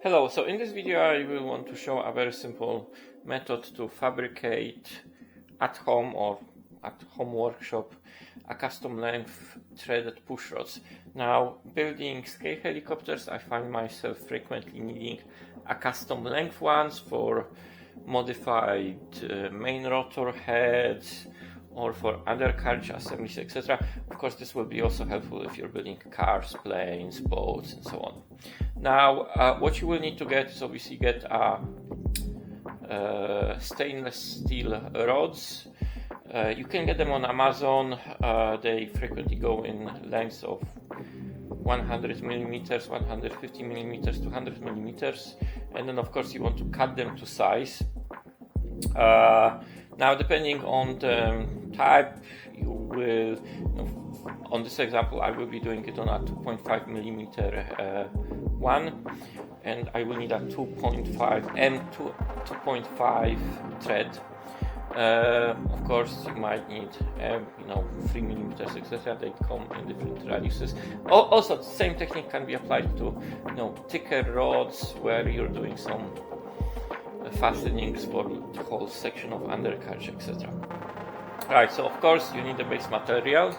Hello, so in this video I will want to show a very simple method to fabricate at home or at home workshop a custom length threaded pushrods. Now, building scale helicopters, I find myself frequently needing a custom length ones for modified main rotor heads or for other carriage assemblies, etc. Of course, this will be also helpful if you're building cars, planes, boats, and so on. Now, what you will need to get is obviously get stainless steel rods. You can get them on Amazon. They frequently go in lengths of 100 millimeters, 150 millimeters, 200 millimeters, and then of course you want to cut them to size. Now, depending on the type, you will, on this example, I will be doing it on a 2.5 millimeter one, and I will need a 2.5 thread. Of course, you might need 3 millimeters, etc. They come in different radiuses. Also, the same technique can be applied to thicker rods where you're doing some fastenings for the whole section of undercarriage, etc. Right, so of course you need the base material.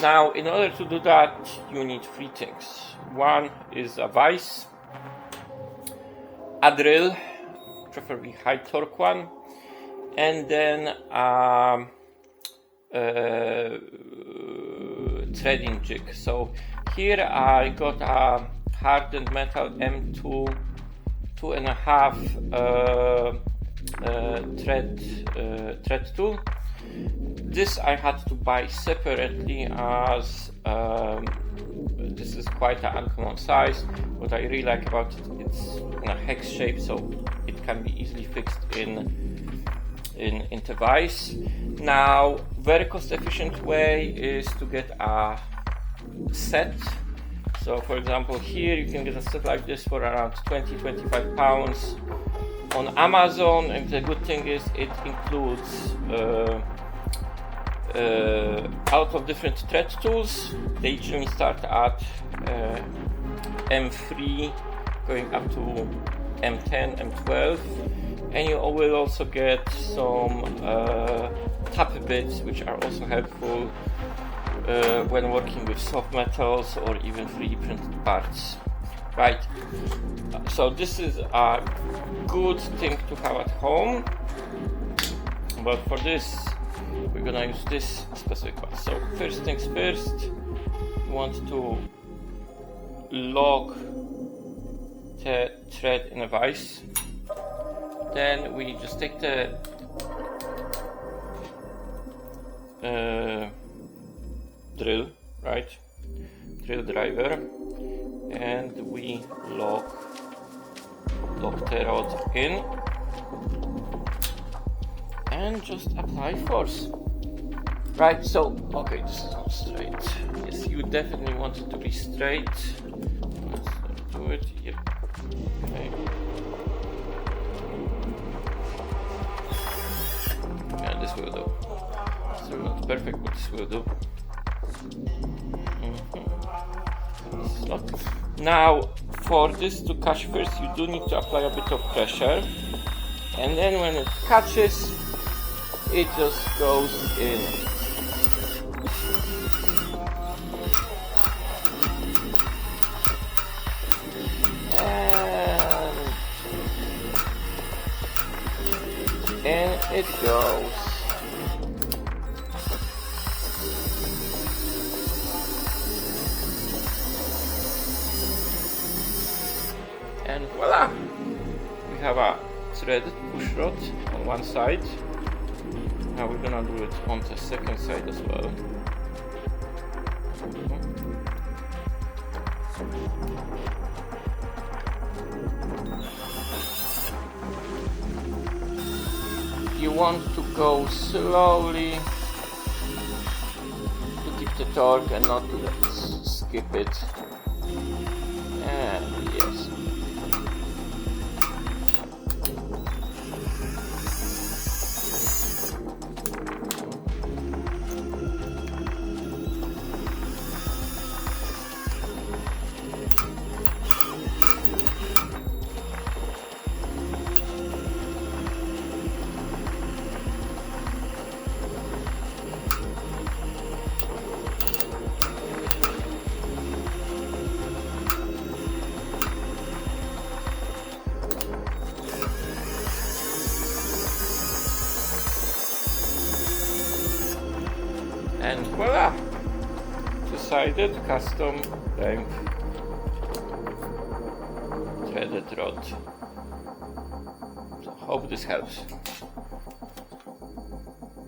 Now, in order to do that, you need three things. One is a vise, a drill, preferably high torque one, and then a threading jig. So here I got a hardened metal M2 2.5 thread tool. This I had to buy separately as this is quite an uncommon size. What I really like about it, it's in a hex shape, so it can be easily fixed into vise. Now, very cost efficient way is to get a set. So for example, here you can get a set like this for around 20-25 pounds on Amazon, and the good thing is it includes out of different thread tools. They usually start at M3 going up to M10, M12, and you will also get some tap bits which are also helpful when working with soft metals or even 3D printed parts. Right, so this is a good thing to have at home, but for this we're gonna use this specific one. So first things first, you want to lock the thread in a vise. Then we just take the drill driver, and we lock the rod in and just apply force. Right, so okay, this is not straight. Yes, you definitely want it to be straight. Let's do it. Yep. Okay. Yeah, this will do. Still not perfect, but this will do. This is not. Now, for this to catch first, you do need to apply a bit of pressure, and then when it catches, it just goes in. And it goes. And voila! We have a threaded pushrod on one side. Now we're gonna do it on the second side as well. You want to go slowly to keep the torque and not to skip it. And yes. And voila! Two-sided custom length threaded rod. So hope this helps.